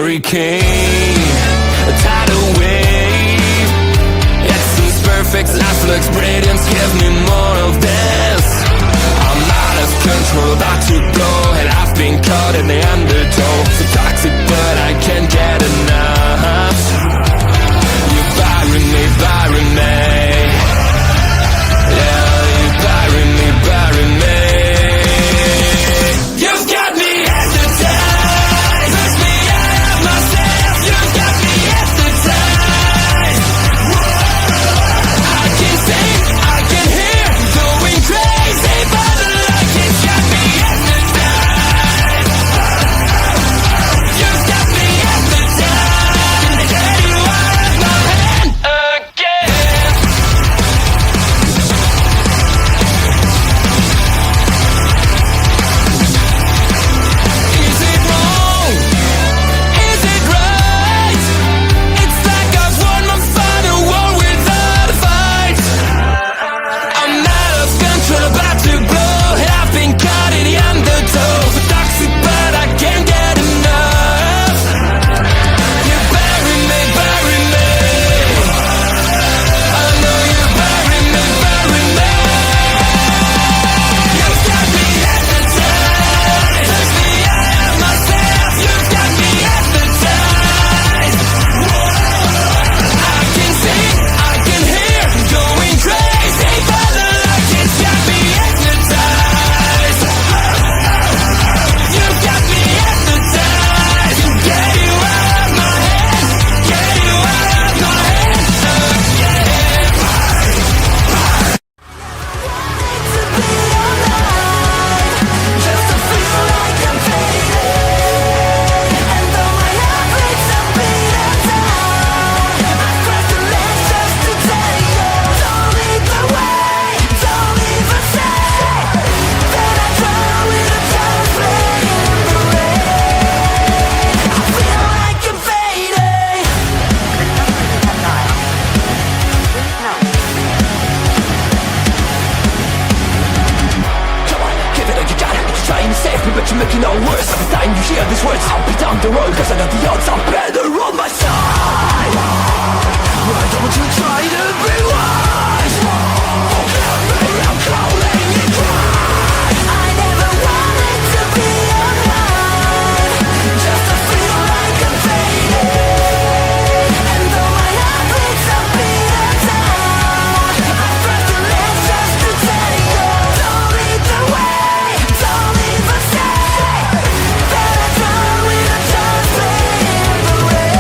hurricane, a tidal wave. It seems perfect, life looks brilliant. Give me more of this. I'm out of control, about to blow, and I've been caught in the undertow. So toxic, but I can't get enough. You bury me, bury me. Yeah, you bury me, bury me. You've got me hypnotized. Push me out of myself. You've got me hypnotized. I can see, I can hear, going crazy, but the light has got me hypnotized. You've got me hypnotized. And get you out of my hand again. Is it wrong? Is it right? It's like I've won my final war without a fight. I'm out of control, about to blow, and I've been caught in the undertow. So toxic, but I can't get enough. You bury me, bury me. I know you bury me, bury me. You've got me hypnotized. Push me out of myself. You've got me hypnotized. I can see, I can hear, going crazy, but the light has got me hypnotized. You've got me hypnotized. Get you out of my head. Get you out of my head again. Just to feel like I'm fading, and though my heart breaks, I'm beaten down. I press the ledge just to tell you, don't lead the way, don't even say that I drown with a child's play in the rain. I feel like I'm fading. Come on, give it all you got. You're trying to save me, but you're making it all worse. Every time you hear these words, I'll be down the road, cause I know the odds are better on my side. Why don't you try to be wise? Forgive me, I'm calling you cry. I never wanted to be alive, just to feel like I'm fading. And though my heart breaks, I'm beaten down. I press the ledge just to tell you, don't lead the way, don't even say that I drown with a child's play in the rain.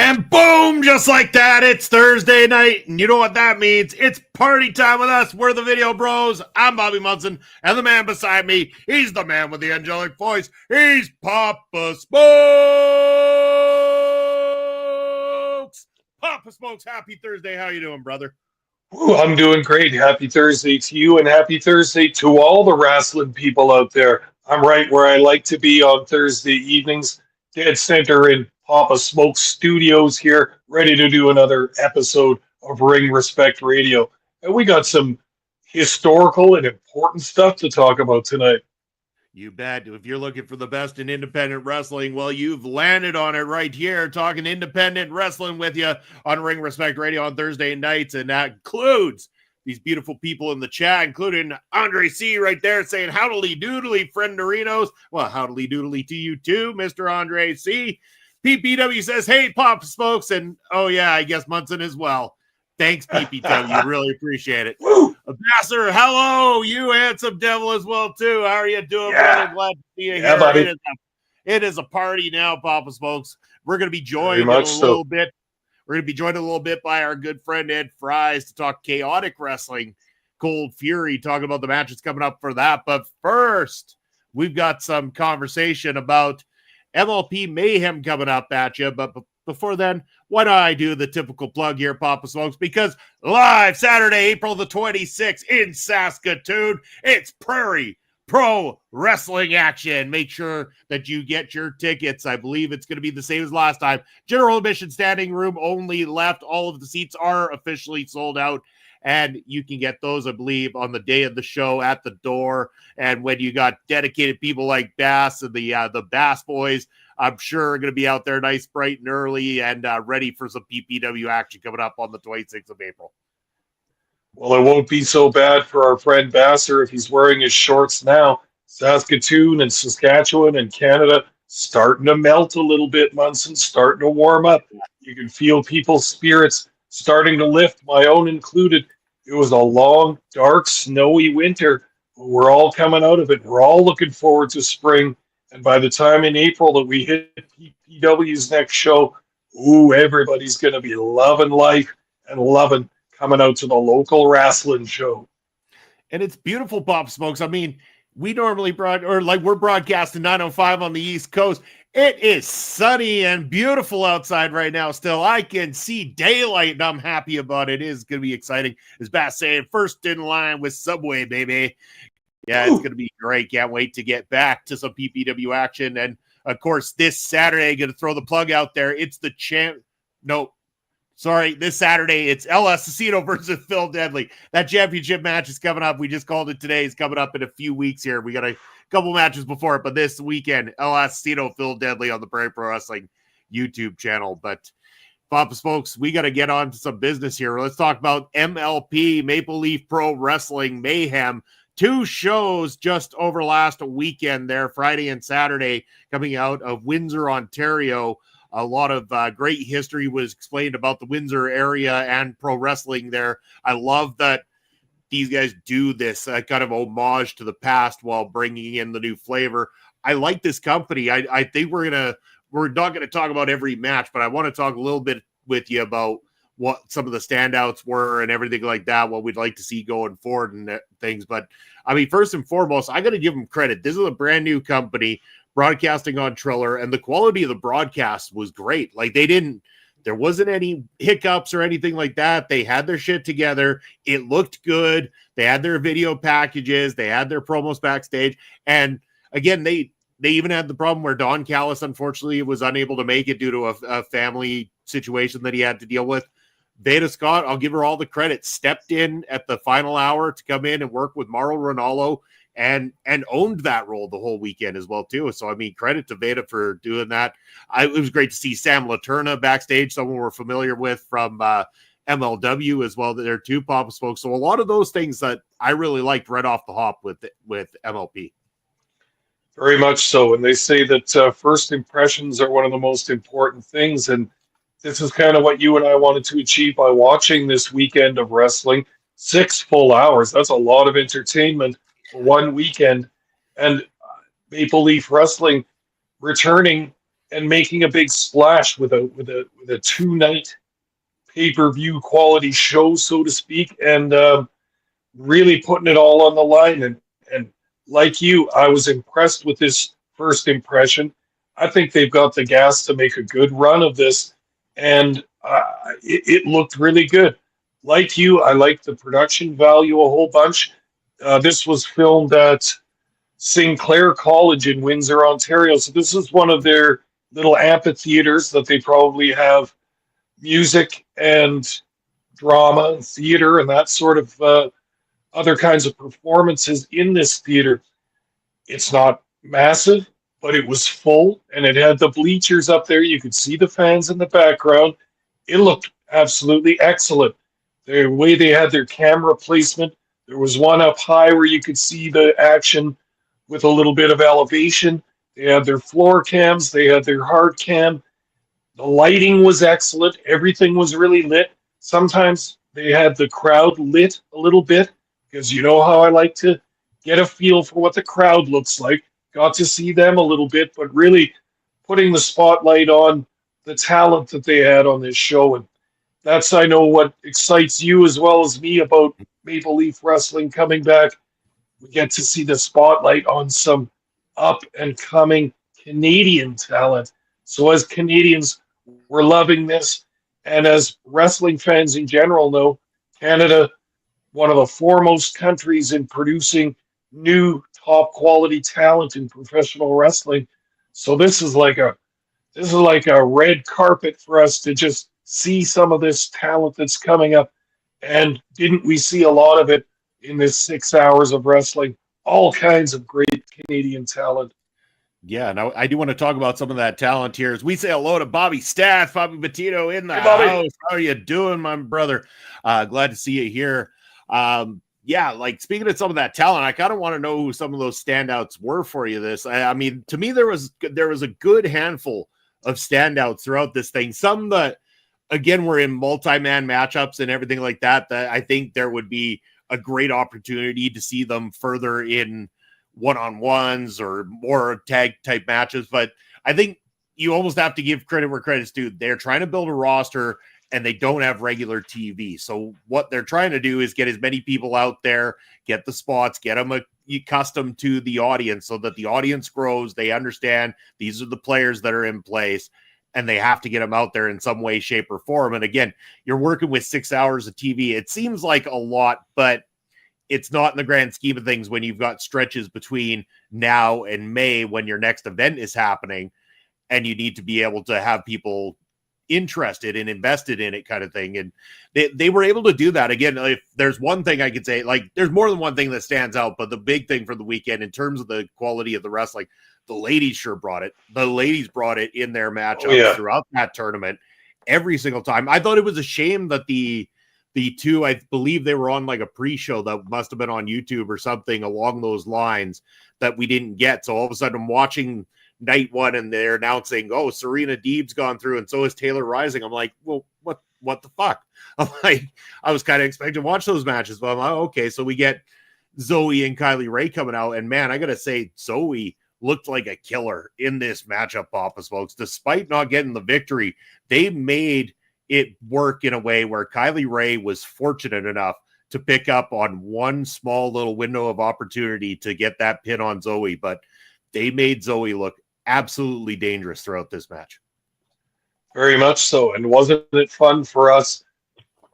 And boom, just like that, it's Thursday night, and you know what that means. It's party time with us. We're the Video Bros. I'm Bobby Munson, and the man beside me, he's the man with the angelic voice. He's Papa Smokes. Papa Smokes, happy Thursday. How you doing, brother? Ooh, I'm doing great. Happy Thursday to you, and happy Thursday to all the wrestling people out there. I'm right where I like to be on Thursday evenings, dead center in Papa Smoke Studios here, ready to do another episode of Ring Respect Radio. And we got some historical and important stuff to talk about tonight. You bet. If you're looking for the best in independent wrestling, well, you've landed on it right here, talking independent wrestling with you on Ring Respect Radio on Thursday nights. And that includes these beautiful people in the chat, including Andre C right there saying, howdly doodly, friend Doritos. Well, howdly doodly to you too, Mr. Andre C. PPW says, hey, Pop Smokes. And oh, yeah, I guess Munson as well. Thanks, PPW. Really appreciate it. Woo! Ambassador, hello. You handsome devil as well, too. How are you doing, brother? Glad to see you here. Buddy. It is a party now, Papa Smokes. We're going to be joined in a little bit. We're going to be joined a little bit by our good friend Ed Fries to talk chaotic wrestling, Cold Fury, talking about the matches coming up for that. But first, we've got some conversation about MLP Mayhem coming up at you. But before then, why don't I do the typical plug here, Papa Smokes? Because live Saturday, April the 26th in Saskatoon, it's Prairie Pro Wrestling action. Make sure that you get your tickets. I believe it's going to be the same as last time. General admission standing room only left. All of the seats are officially sold out, and you can get those, I believe, on the day of the show at the door. And when you got dedicated people like Bass and the Bass Boys, I'm sure are going to be out there nice, bright, and early, and ready for some PPW action coming up on the 26th of April. Well, it won't be so bad for our friend Basser if he's wearing his shorts now. Saskatoon and Saskatchewan and Canada starting to melt a little bit, Munson, starting to warm up. You can feel people's spirits starting to lift, my own included. It was a long, dark, snowy winter, but we're all coming out of it. We're all looking forward to spring. And by the time in April that we hit PPW's next show, everybody's going to be loving life and loving coming out to the local wrestling show. And it's beautiful, Pop Smokes. I mean, we normally we're broadcasting 9:05 on the East Coast. It is sunny and beautiful outside right now still. I can see daylight, and I'm happy about it. It is going to be exciting. As Bass saying, first in line with Subway, baby. Yeah, it's going to be great. Can't wait to get back to some PPW action. And, of course, this Saturday, going to throw the plug out there. It's the this Saturday, it's El Asesino versus Phil Deadly. That championship match is coming up. We just called it today. It's coming up in a few weeks here. We got a couple matches before it, but this weekend, El Asesino, Phil Deadly on the Prairie Pro Wrestling YouTube channel. But, Papa Smokes, we got to get on to some business here. Let's talk about MLP, Maple Leaf Pro Wrestling Mayhem. 2 shows just over last weekend there, Friday and Saturday, coming out of Windsor, Ontario. A lot of great history was explained about the Windsor area and pro wrestling there. I love that these guys do this kind of homage to the past while bringing in the new flavor. I like this company. I think we're not going to talk about every match, but I want to talk a little bit with you about what some of the standouts were and everything like that, what we'd like to see going forward and things. But I mean, first and foremost, I got to give them credit. This is a brand new company broadcasting on Triller, and the quality of the broadcast was great. Like there wasn't any hiccups or anything like that. They had their shit together. It looked good. They had their video packages. They had their promos backstage. And again, they even had the problem where Don Callis, unfortunately, was unable to make it due to a family situation that he had to deal with. Veda Scott, I'll give her all the credit, stepped in at the final hour to come in and work with Mauro Ronaldo and owned that role the whole weekend as well, too. So, I mean, credit to Veda for doing that. It was great to see Sam Laterna backstage, someone we're familiar with from MLW as well there, too, Papa Smoke. So a lot of those things that I really liked right off the hop with MLP. Very much so. And they say that first impressions are one of the most important things. And this is kind of what you and I wanted to achieve by watching this weekend of wrestling. 6 full hours. That's a lot of entertainment for one weekend. And Maple Leaf Wrestling returning and making a big splash with a 2-night pay-per-view quality show, so to speak, and really putting it all on the line. And like you, I was impressed with this first impression. I think they've got the gas to make a good run of this. And it looked really good. Like you, I liked the production value a whole bunch. This was filmed at Sinclair College in Windsor, Ontario. So this is one of their little amphitheaters that they probably have music and drama and theater and that sort of other kinds of performances in this theater. It's not massive, but it was full, and it had the bleachers up there. You could see the fans in the background. It looked absolutely excellent. The way they had their camera placement, there was one up high where you could see the action with a little bit of elevation. They had their floor cams. They had their hard cam. The lighting was excellent. Everything was really lit. Sometimes they had the crowd lit a little bit because you know how I like to get a feel for what the crowd looks like. Got to see them a little bit, but really putting the spotlight on the talent that they had on this show. And that's, I know, what excites you as well as me about Maple Leaf Wrestling coming back. We get to see the spotlight on some up and coming Canadian talent. So as Canadians, we're loving this. And as wrestling fans in general know, Canada, one of the foremost countries in producing new top quality talent in professional wrestling. So this is like a red carpet for us to just see some of this talent that's coming up. And didn't we see a lot of it in this 6 hours of wrestling? All kinds of great Canadian talent. Yeah, now I do want to talk about some of that talent here. As we say hello to Bobby Staff, Bobby Bettino in the house. How are you doing, my brother? Glad to see you here. Yeah, like speaking of some of that talent, I kind of want to know who some of those standouts were for you. I mean, to me, there was a good handful of standouts throughout this thing. Some that, again, were in multi-man matchups and everything like that. That I think there would be a great opportunity to see them further in one-on-ones or more tag type matches. But I think you almost have to give credit where credit's due. They're trying to build a roster and they don't have regular TV. So what they're trying to do is get as many people out there, get the spots, get them accustomed to the audience so that the audience grows. They understand these are the players that are in place and they have to get them out there in some way, shape, or form. And again, you're working with 6 hours of TV. It seems like a lot, but it's not in the grand scheme of things when you've got stretches between now and May when your next event is happening and you need to be able to have people interested and invested in it kind of thing. And they were able to do that. Again, if there's one thing I could say, like there's more than one thing that stands out, but the big thing for the weekend in terms of the quality of the wrestling, the ladies sure brought it. The ladies brought it in their matchups throughout that tournament every single time. I thought it was a shame that the two, I believe they were on like a pre-show that must have been on YouTube or something along those lines that we didn't get. So all of a sudden I'm watching night one and they're announcing, oh, Serena Deeb's gone through and so is Taylor Rising. I'm like, well, what the fuck? I'm like, I was kind of expecting to watch those matches, but I'm like, okay, so we get Zoe and Kylie Ray coming out. And man, I got to say, Zoe looked like a killer in this matchup, Papa's folks. Despite not getting the victory, they made it work in a way where Kylie Ray was fortunate enough to pick up on one small little window of opportunity to get that pin on Zoe, but they made Zoe look absolutely dangerous throughout this match. Very much so. And wasn't it fun for us,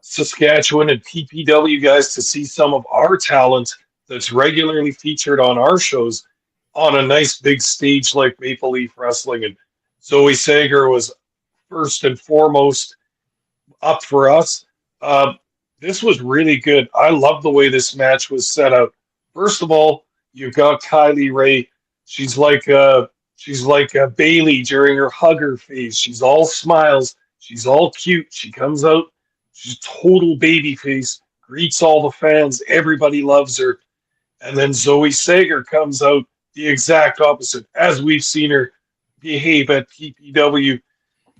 Saskatchewan and PPW guys, to see some of our talent that's regularly featured on our shows on a nice big stage like Maple Leaf Wrestling? And Zoe Sager was first and foremost up for us. This was really good. I love the way this match was set out. First of all, you've got Kylie Ray. She's like Bailey during her hugger phase. She's all smiles. She's all cute. She comes out. She's total baby face. Greets all the fans. Everybody loves her. And then Zoe Sager comes out the exact opposite, as we've seen her behave at PPW.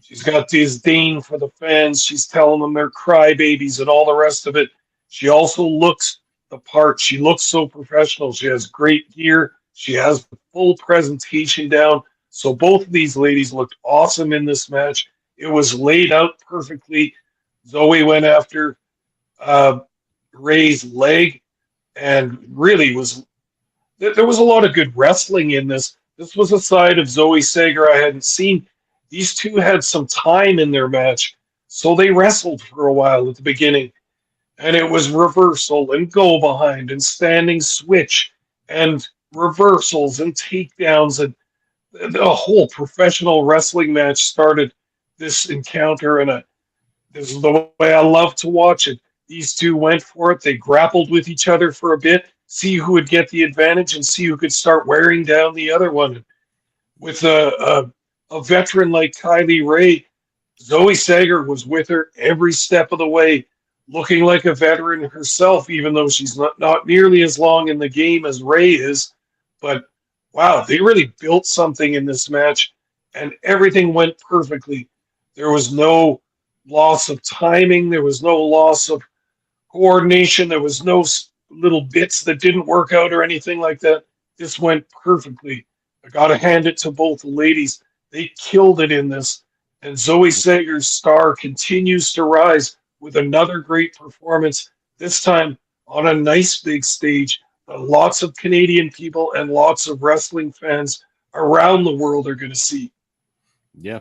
She's got disdain for the fans. She's telling them they're crybabies and all the rest of it. She also looks the part. She looks so professional. She has great gear. She has the full presentation down. So both of these ladies looked awesome in this match. It was laid out perfectly. Zoe went after Ray's leg and really there was a lot of good wrestling in this. This was a side of Zoe Sager I hadn't seen. These two had some time in their match, so they wrestled for a while at the beginning. And it was reversal and go behind and standing switch and reversals and takedowns. And the whole professional wrestling match started this encounter. And this is the way I love to watch it. These two went for it. They grappled with each other for a bit, see who would get the advantage and see who could start wearing down the other one. With a veteran like Kylie Ray, Zoe Sager was with her every step of the way, looking like a veteran herself, even though she's not nearly as long in the game as Ray is. But wow, they really built something in this match, and everything went perfectly. There was no loss of timing. There was no loss of coordination. There was no little bits that didn't work out or anything like that. This went perfectly. I got to hand it to both the ladies. They killed it in this. And Zoe Sager's star continues to rise with another great performance, this time on a nice big stage that lots of Canadian people and lots of wrestling fans around the world are going to see. Yeah.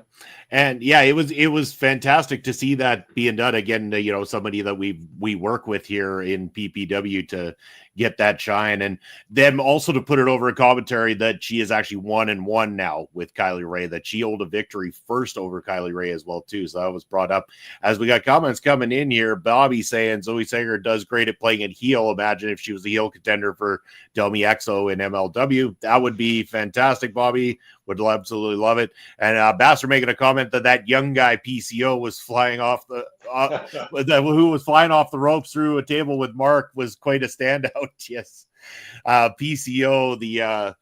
And yeah, it was fantastic to see that being done again. Somebody that we work with here in PPW to get that shine, and them also to put it over a commentary that she is actually 1-1 now with Kylie Ray, that she held a victory first over Kylie Ray as well too. So that was brought up as we got comments coming in here. Bobby saying Zoe Sager does great at playing at heel. Imagine if she was the heel contender for Delmi Exo in MLW. That would be fantastic. Bobby would absolutely love it. And Baster making a comment that young guy PCO was flying off who was flying off the ropes through a table with Mark was quite a standout. Yes. PCO, the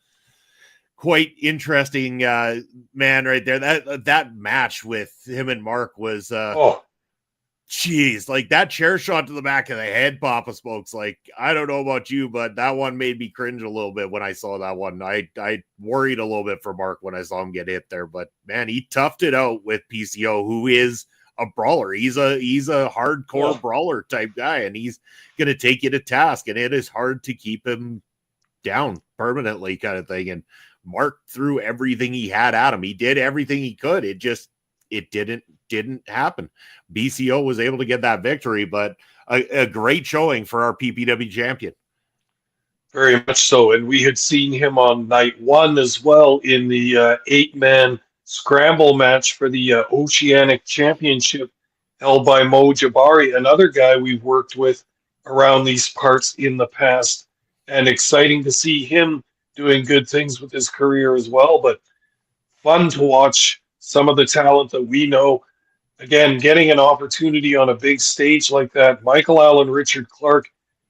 quite interesting man right there. That match with him and Mark was geez, like that chair shot to the back of the head, Papa Smokes. Like, I don't know about you, but that one made me cringe a little bit when I saw that one. I worried a little bit for Mark when I saw him get hit there, but man, he toughed it out with PCO, who is a brawler. He's a hardcore brawler type guy, and he's going to take you to task, and it is hard to keep him down permanently kind of thing. And Mark threw everything he had at him. He did everything he could. It didn't happen. BCO was able to get that victory, but a great showing for our PPW champion. Very much so. And we had seen him on night one as well in the 8-man scramble match for the Oceanic Championship held by Mo Jabari, another guy we've worked with around these parts in the past. And exciting to see him doing good things with his career as well. But fun to watch some of the talent that we know. Again, getting an opportunity on a big stage like that. Michael Allen Richard Clark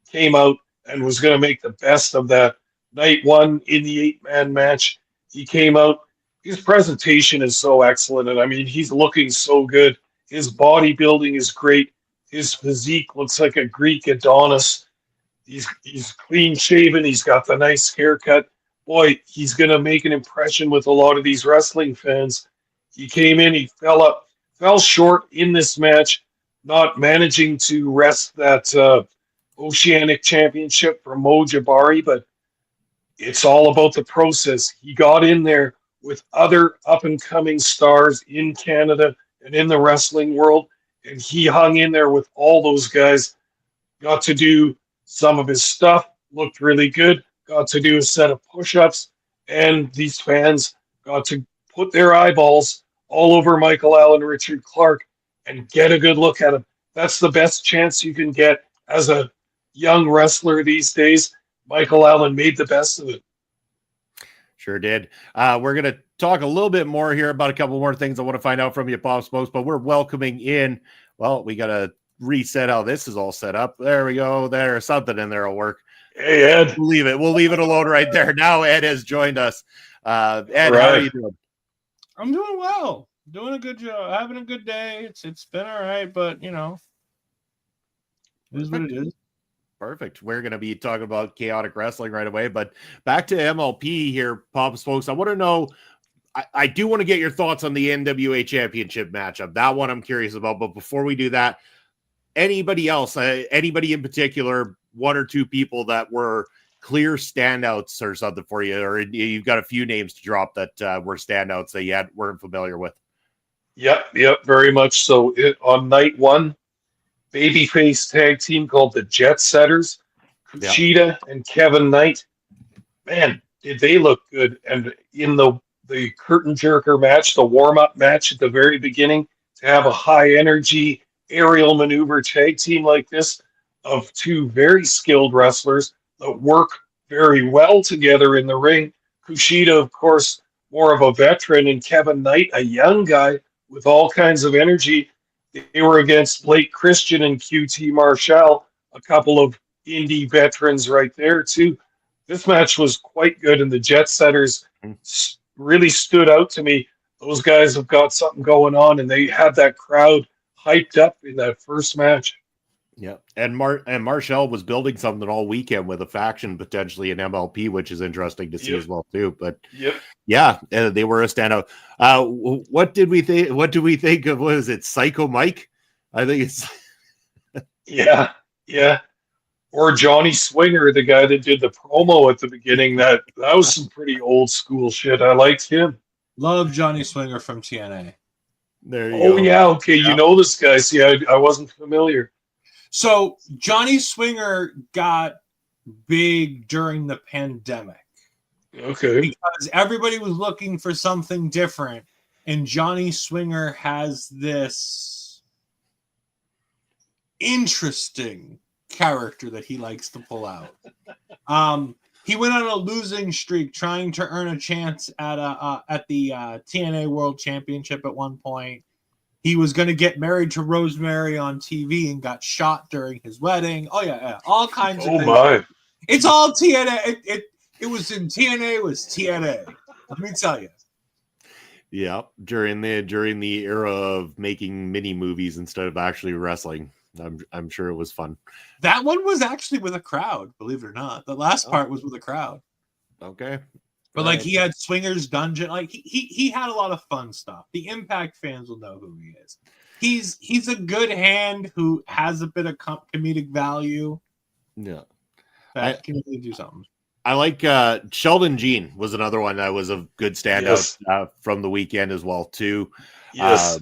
came out and was going to make the best of that. Night one in the 8-man match, he came out. His presentation is so excellent. And I mean, he's looking so good. His bodybuilding is great. His physique looks like a Greek Adonis. He's clean shaven. He's got the nice haircut. Boy, he's going to make an impression with a lot of these wrestling fans. He came in, he fell short in this match, not managing to wrest that Oceanic Championship from Mo Jabari, but it's all about the process. He got in there with other up-and-coming stars in Canada and in the wrestling world, and he hung in there with all those guys, got to do some of his stuff, looked really good, got to do a set of push-ups, and these fans got to put their eyeballs all over Michael Allen Richard Clark and get a good look at him. That's the best chance you can get as a young wrestler these days. Michael Allen made the best of it. Sure did. We're going to talk a little bit more here about a couple more things I want to find out from you, Pop Smokes, but we're welcoming in. Well, we got to reset how this is all set up. There we go. There's something in there will work. Hey, Ed. We'll leave it alone right there. Now Ed has joined us. Ed, right. How are you doing? I'm doing well. Doing a good job. Having a good day. It's been all right, but it is what it is. Perfect. We're going to be talking about chaotic wrestling right away, but back to MLP here, Pop Smokes. I want to know, I do want to get your thoughts on the NWA Championship matchup. That one I'm curious about, but before we do that, anybody else, anybody in particular, one or two people that were clear standouts or something for you, or you've got a few names to drop that were standouts that you weren't familiar with? Yep, very much so. On night one, babyface tag team called the Jet Setters, Kushida and Kevin Knight. Man, did they look good. And in the curtain jerker match, the warm-up match at the very beginning, to have a high-energy aerial maneuver tag team like this of two very skilled wrestlers that work very well together in the ring. Kushida, of course, more of a veteran, and Kevin Knight, a young guy with all kinds of energy. They were against Blake Christian and QT Marshall, a couple of indie veterans right there, too. This match was quite good, and the Jet Setters really stood out to me. those guys have got something going on, and they had that crowd hyped up in that first match. Yeah, and Marshall was building something all weekend with a faction potentially in MLP, which is interesting to see as well too. But yeah, they were a standout. What did we think? What do we think of? What is it, Psycho Mike? I think it's yeah. Or Johnny Swinger, the guy that did the promo at the beginning. That was some pretty old school shit. I liked him. Love Johnny Swinger from TNA. There you go. go. Yeah, okay, you know this guy. See, I wasn't familiar. So Johnny Swinger got big during the pandemic. Okay. Because everybody was looking for something different. And Johnny Swinger has this interesting character that he likes to pull out. He went on a losing streak trying to earn a chance at the TNA World Championship at one point. He was going to get married to Rosemary on TV and got shot during his wedding. Oh, yeah. All kinds of things. Oh, my. It's all TNA. It was in TNA. It was TNA. Let me tell you. Yeah. During the era of making mini movies instead of actually wrestling. I'm sure it was fun. That one was actually with a crowd, believe it or not. The last part was with a crowd. Okay. But like he had Swingers Dungeon, like he had a lot of fun stuff. The Impact fans will know who he is. He's a good hand who has a bit of comedic value. Yeah, that can really do something. I like Sheldon Jean was another one that was a good standout from the weekend as well too. Yes.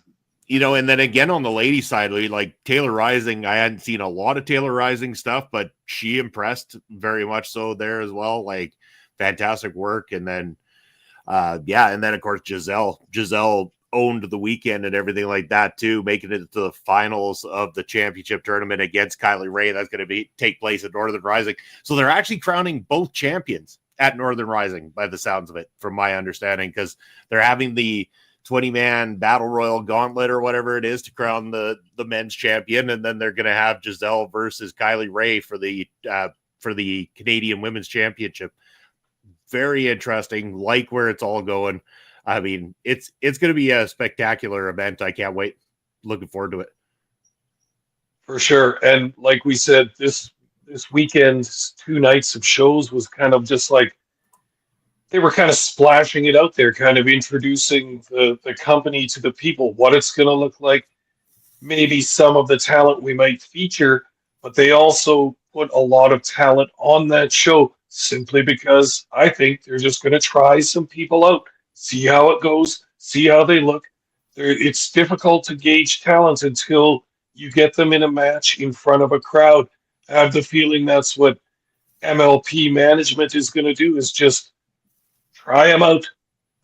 And then again on the lady side, like Taylor Rising, I hadn't seen a lot of Taylor Rising stuff, but she impressed very much so there as well. Like fantastic work. And then, and then of course, Giselle owned the weekend and everything like that too, making it to the finals of the championship tournament against Kylie Ray. That's going to take place at Northern Rising. So they're actually crowning both champions at Northern Rising by the sounds of it, from my understanding, because they're having the 20-man battle royal gauntlet or whatever it is to crown the men's champion. And then they're going to have Giselle versus Kylie Ray for the Canadian Women's Championship. Very interesting. Like where it's all going. I mean, it's going to be a spectacular event. I can't wait. Looking forward to it. For sure. And like we said, this weekend's 2 nights of shows was kind of just like, they were kind of splashing it out there, kind of introducing the company to the people, what it's going to look like, maybe some of the talent we might feature, but they also put a lot of talent on that show simply because I think they're just going to try some people out, see how it goes, see how they look. It's difficult to gauge talent until you get them in a match in front of a crowd. I have the feeling that's what MLP management is going to do, is just try them out.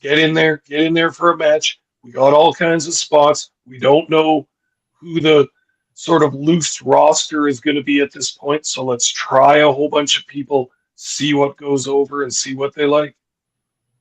Get in there for a match. We got all kinds of spots. We don't know who the sort of loose roster is going to be at this point. So let's try a whole bunch of people, see what goes over and see what they like.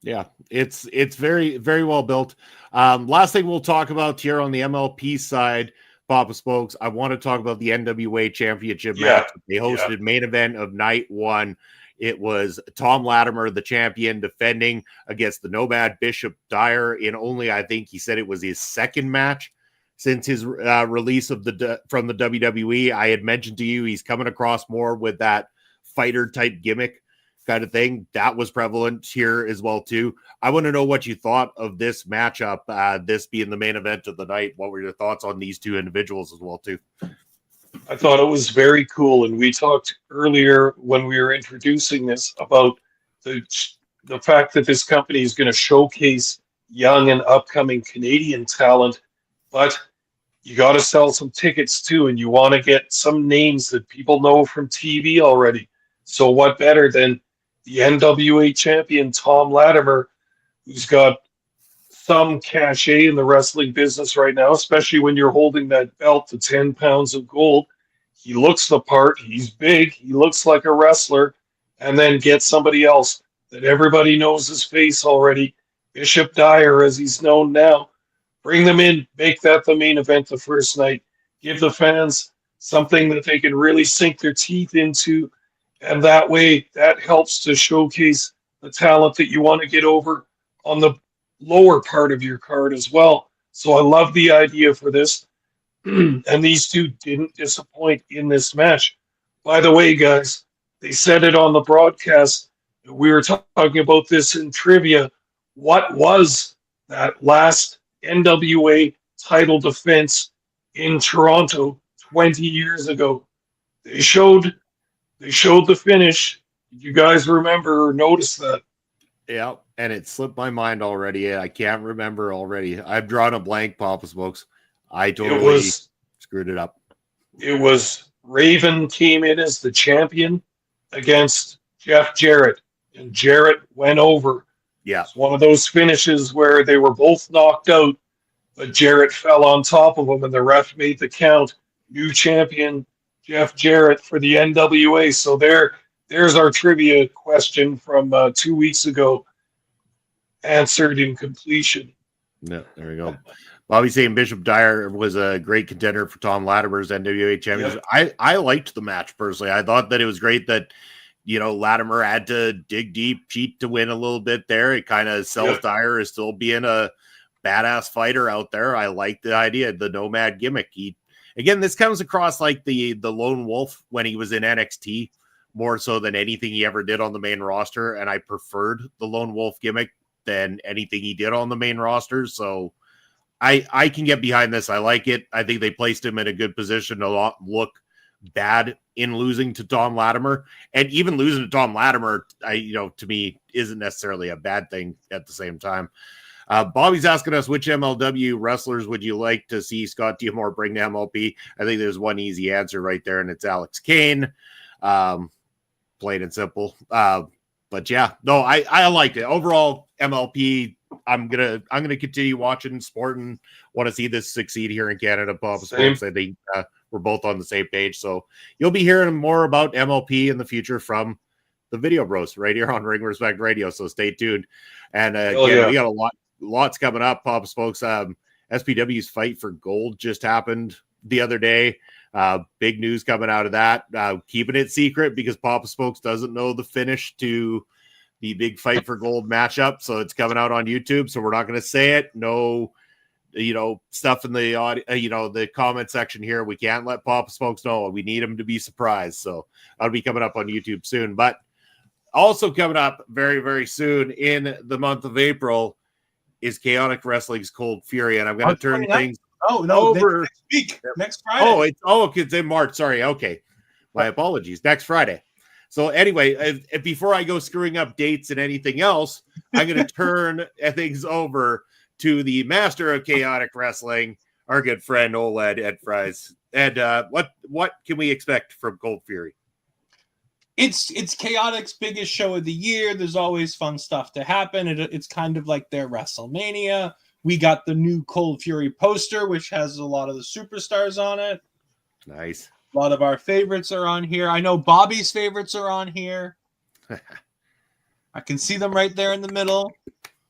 Yeah, it's very, very well built. Last thing we'll talk about here on the MLP side, Papa Spokes, I want to talk about the NWA Championship match. They hosted main event of night 1. It was Tom Latimer, the champion, defending against the Nomad Bishop Dyer in only, I think he said it was his second match since his release from the WWE. I had mentioned to you he's coming across more with that fighter type gimmick kind of thing. That was prevalent here as well too. I want to know what you thought of this matchup, this being the main event of the night. What were your thoughts on these two individuals as well too? I thought it was very cool, and we talked earlier when we were introducing this about the fact that this company is going to showcase young and upcoming Canadian talent, but you got to sell some tickets too, and you want to get some names that people know from TV already. So what better than the NWA champion Tom Latimer, who's got some cachet in the wrestling business right now, especially when you're holding that belt to 10 pounds of gold. He looks the part. He's big. He looks like a wrestler. And then get somebody else that everybody knows his face already, Bishop Dyer, as he's known now. Bring them in. Make that the main event the first night. Give the fans something that they can really sink their teeth into. And that way, that helps to showcase the talent that you want to get over on the lower part of your card as well. So I love the idea for this. And these two didn't disappoint in this match. By the way, guys, they said it on the broadcast. We were talking about this in trivia. What was that last NWA title defense in Toronto 20 years ago? They showed the finish. Did you guys remember or notice that? Yeah, and it slipped my mind already. I can't remember already. I've drawn a blank, Papa Smokes. I totally screwed it up. It was Raven came in as the champion against Jeff Jarrett, and Jarrett went over. Yeah. It's one of those finishes where they were both knocked out, but Jarrett fell on top of him, and the ref made the count. New champion, Jeff Jarrett for the NWA. So there's our trivia question from 2 weeks ago, answered in completion. Yeah, there we go. Bobby saying Bishop Dyer was a great contender for Tom Latimer's NWA championship. Yep. I liked the match personally. I thought that it was great that, you know, Latimer had to dig deep, cheat to win a little bit there. It kind of sells Dyer as still being a badass fighter out there. I like the idea, the nomad gimmick. Again, this comes across like the lone wolf when he was in NXT more so than anything he ever did on the main roster. And I preferred the lone wolf gimmick than anything he did on the main roster. So I can get behind this. I like it. I think they placed him in a good position to not look bad in losing to Tom Latimer, and even losing to Tom Latimer, to me isn't necessarily a bad thing at the same time. Bobby's asking us, which MLW wrestlers would you like to see Scott D'Amore bring to MLP? I think there's one easy answer right there, and it's Alex Kane. Plain and simple. But yeah, no, I liked it. Overall, MLP, I'm gonna continue watching sport and want to see this succeed here in Canada. Papa Sports, I think we're both on the same page. So you'll be hearing more about MLP in the future from the Video Bros right here on Ring Respect Radio. So stay tuned. And we got lots coming up. Papa Spokes, SPW's Fight for Gold just happened the other day. Big news coming out of that. Keeping it secret because Papa Spokes doesn't know the finish to the big Fight for Gold matchup. So it's coming out on YouTube. So we're not going to say it. No, stuff in the audio, the comment section here. We can't let Papa Spokes know. We need him to be surprised. So that'll be coming up on YouTube soon. But also coming up very, very soon in the month of April is Chaotic Wrestling's Cold Fury. And I'm going to turn things over next week, next Friday. It's in March. Sorry. Okay. My apologies. Next Friday. So anyway, if before I go screwing up dates and anything else, I'm going to turn things over to the master of Chaotic Wrestling, our good friend Oled Ed Fries. And what can we expect from Cold Fury? It's Chaotic's biggest show of the year. There's always fun stuff to happen. It's kind of like their WrestleMania. We got the new Cold Fury poster, which has a lot of the superstars on it. Nice. A lot of our favorites are on here. I know Bobby's favorites are on here. I can see them right there in the middle.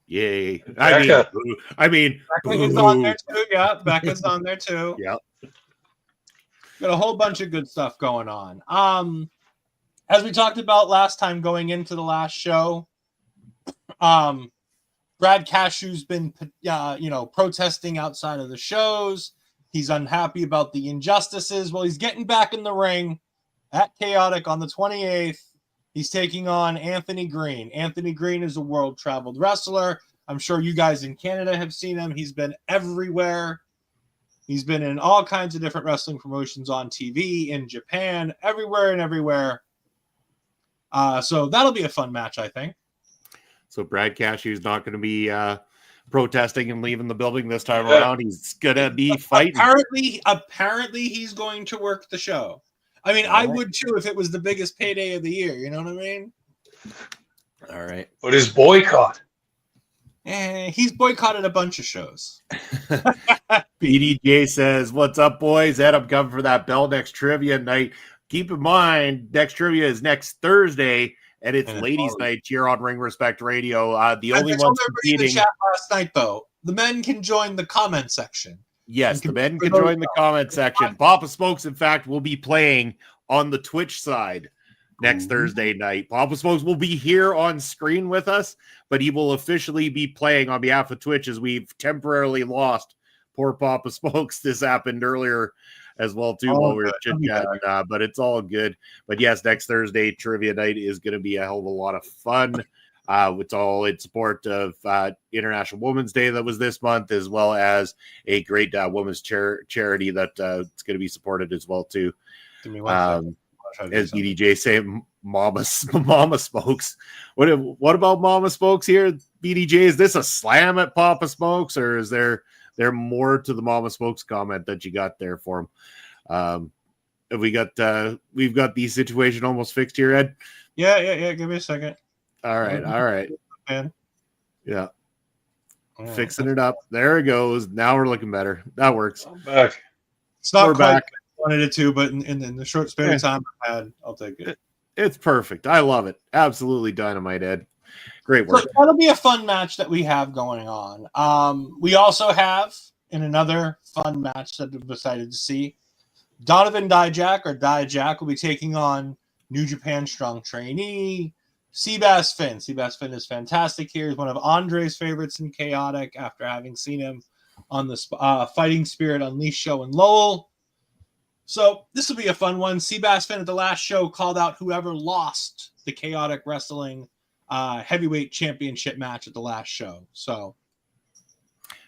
Yay. Becca. Becca's on there too. Yeah, Becca's on there too. Yep. Got a whole bunch of good stuff going on. As we talked about last time going into the last show, Brad Cashew's been, protesting outside of the shows. He's unhappy about the injustices. Well, he's getting back in the ring at Chaotic on the 28th. He's taking on Anthony Green. Anthony Green is a world-traveled wrestler. I'm sure you guys in Canada have seen him. He's been everywhere. He's been in all kinds of different wrestling promotions on TV, in Japan, everywhere and everywhere. So that'll be a fun match, I think. So Brad Cashew's not going to be protesting and leaving the building this time around. He's going to be fighting. Apparently he's going to work the show. I mean, I would too if it was the biggest payday of the year. You know what I mean? All right. But his boycott. He's boycotted a bunch of shows. BDJ says, what's up, boys? Ed, I'm coming for that Bell next trivia night. Keep in mind, next trivia is next Thursday, and it's ladies' night here on Ring Respect Radio. The only ones competing. In the chat last night, though, the men can join the comment section. Yes, the men can join the comment section. Papa Smokes, in fact, will be playing on the Twitch side next Thursday night. Papa Smokes will be here on screen with us, but he will officially be playing on behalf of Twitch as we've temporarily lost poor Papa Smokes. This happened earlier as well too while we were chit-chatting, but it's all good. But yes, next Thursday trivia night is going to be a hell of a lot of fun. It's all in support of International Women's Day that was this month, as well as a great women's charity that it's going to be supported as well too. As BDJ say, Mama Smokes. What about Mama Smokes here? BDJ, is this a slam at Papa Smokes, or is there more to the Mama Smokes comment that you got there for him? We've got the situation almost fixed here, Ed. Yeah. Give me a second. All right. Man. Yeah. Fixing it up. There it goes. Now we're looking better. That works. I'm back. It's not we're quite back. wanted it to, but in the short span of time I had, I'll take it. It's perfect. I love it. Absolutely dynamite, Ed. Great work. So that'll be a fun match that we have going on. We also have, in another fun match that we've decided to see, Donovan Dijak will be taking on New Japan Strong trainee Seabass Finn. Seabass Finn is fantastic here. He's one of Andre's favorites in Chaotic after having seen him on the Fighting Spirit Unleashed show in Lowell. So this will be a fun one. Seabass Finn at the last show called out whoever lost the Chaotic Wrestling heavyweight championship match at the last show. So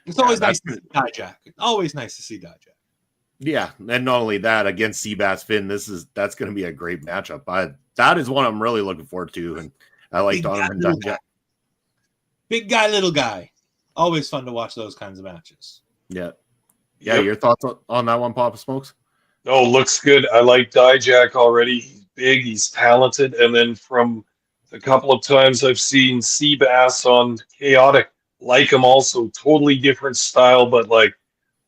it's always nice to see Dijak. Always nice to see Dijak. Yeah, and not only that, against Seabass Finn, that's going to be a great matchup. That is one I'm really looking forward to, and I like Donovan Dijak. Big guy, little guy. Always fun to watch those kinds of matches. Yeah. Yep. Your thoughts on that one, Papa Smokes? No, looks good. I like Dijak already. He's big, he's talented, and then from the couple of times I've seen Seabass on Chaotic, like him also, totally different style, but like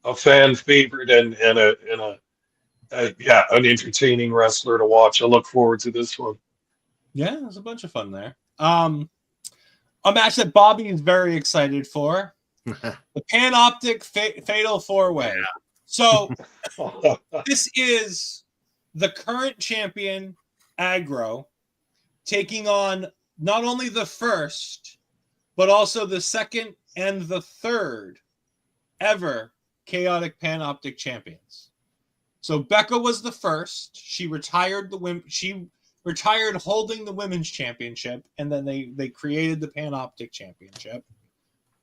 a fan favorite and an entertaining wrestler to watch. I look forward to this one. Yeah, there's a bunch of fun there. A match that Bobby is very excited for. The Panoptic Fatal 4-Way. Yeah. So this is the current champion, Aggro, taking on not only the first, but also the second and the third ever Chaotic Panoptic champions. So Becca was the first. She retired retired holding the women's championship, and then they created the Panoptic championship.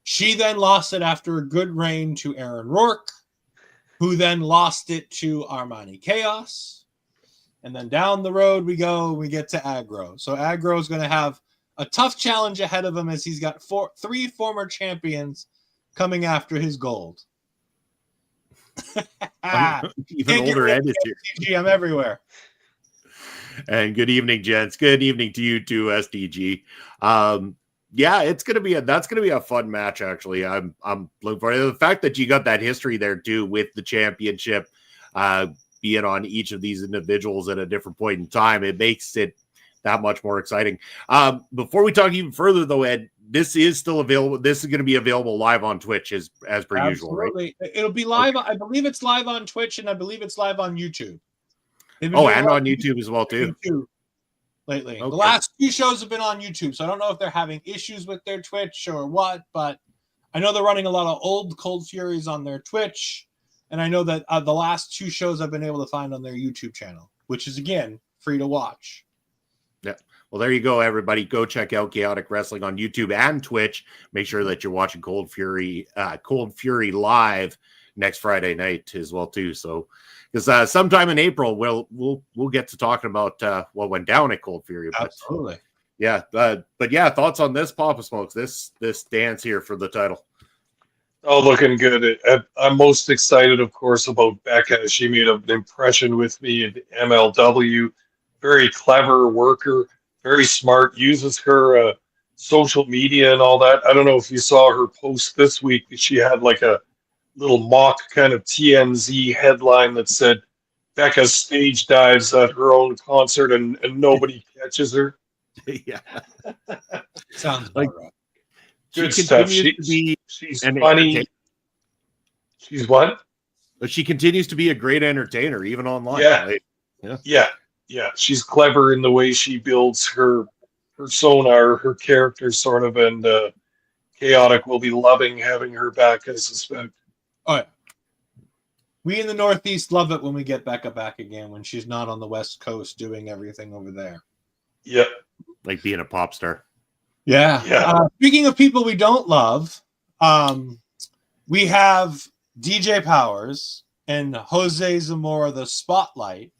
She then lost it after a good reign to Aaron Rourke, who then lost it to Armani Chaos. And then down the road we go, we get to Aggro. So Aggro is going to have a tough challenge ahead of him as he's got three former champions coming after his gold. Even older edits here. I'm everywhere. And good evening, gents. Good evening to you too, SDG. Yeah, that's gonna be a fun match. Actually, I'm looking for the fact that you got that history there too with the championship being on each of these individuals at a different point in time. It makes it that much more exciting. Before we talk even further, though, Ed, this is still available. This is going to be available live on Twitch as per usual, right? It'll be live. Okay. I believe it's live on Twitch, and I believe it's live on YouTube. And on YouTube as well too. YouTube lately, okay. The last few shows have been on YouTube, so I don't know if they're having issues with their Twitch or what. But I know they're running a lot of old Cold Furies on their Twitch, and I know that the last two shows I've been able to find on their YouTube channel, which is again free to watch. Yeah. Well, there you go, everybody. Go check out Chaotic Wrestling on YouTube and Twitch. Make sure that you're watching Cold Fury live next Friday night as well too. So, because sometime in April we'll get to talking about what went down at Cold Fury. Absolutely. Yeah, but yeah, thoughts on this, Papa Smokes? This dance here for the title. Oh, looking good. I'm most excited, of course, about Becca. She made an impression with me in MLW. Very clever worker, very smart, uses her social media and all that. I don't know if you saw her post this week. She had like a little mock kind of TMZ headline that said, Becca stage dives at her own concert and nobody catches her. Yeah. Sounds like right. Good stuff. She's funny. She's what? But she continues to be a great entertainer, even online. Yeah. Right? Yeah. Yeah, she's clever in the way she builds her persona or her character, sort of, and Chaotic will be loving having her back, I suspect. Oh, yeah. We in the Northeast love it when we get Becca back again, when she's not on the West Coast doing everything over there. Yep. Like being a pop star. Yeah. Speaking of people we don't love, we have DJ Powers and Jose Zamora, the Spotlight,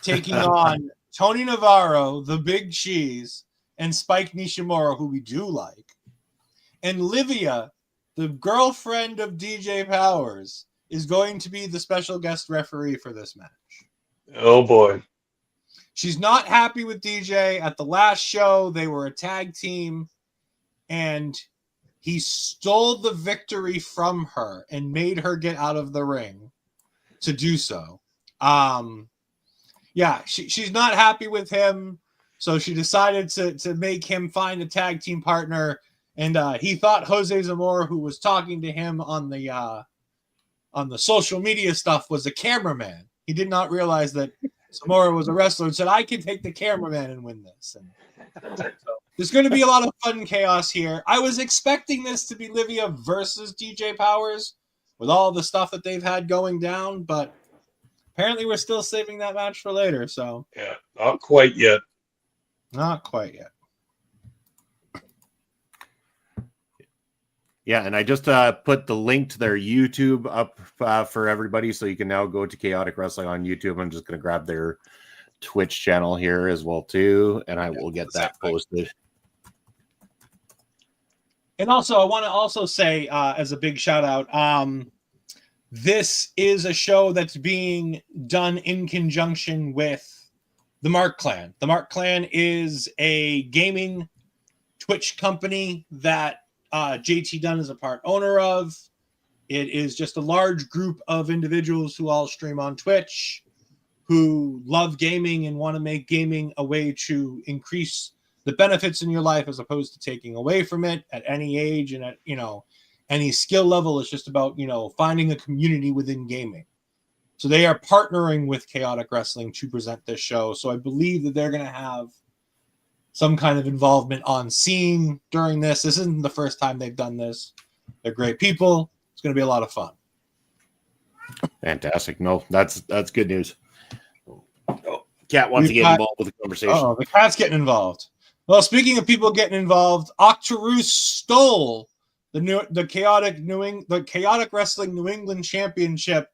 taking on Tony Navarro, the Big Cheese, and Spike Nishimura, who we do like. And Livia, the girlfriend of DJ Powers, is going to be the special guest referee for this match. Oh, boy. She's not happy with DJ. At the last show, they were a tag team, and he stole the victory from her and made her get out of the ring to do so. She's not happy with him, so she decided to make him find a tag team partner, and he thought Jose Zamora, who was talking to him on the social media stuff, was a cameraman. He did not realize that Zamora was a wrestler and said, I can take the cameraman and win this. And so there's going to be a lot of fun and chaos here. I was expecting this to be Livia versus DJ Powers with all the stuff that they've had going down, but apparently we're still saving that match for later. So yeah, not quite yet. Not quite yet. Yeah, and I just put the link to their YouTube up for everybody, so you can now go to Chaotic Wrestling on YouTube. I'm just going to grab their Twitch channel here as well, too, and I will get that posted. And also, I want to also say, as a big shout out, this is a show that's being done in conjunction with the Mark Clan. The Mark Clan is a gaming Twitch company that JT Dunn is a part owner of. It is just a large group of individuals who all stream on Twitch, who love gaming and want to make gaming a way to increase the benefits in your life as opposed to taking away from it at any age and at, any skill level. It's just about, finding a community within gaming. So they are partnering with Chaotic Wrestling to present this show. So I believe that they're going to have some kind of involvement on scene during this. This isn't the first time they've done this. They're great people. It's going to be a lot of fun. Fantastic. No, that's good news. Oh, Cat wants to get involved with the conversation. Oh, the cat's getting involved. Well, speaking of people getting involved, Octaroos stole the Chaotic Wrestling New England Championship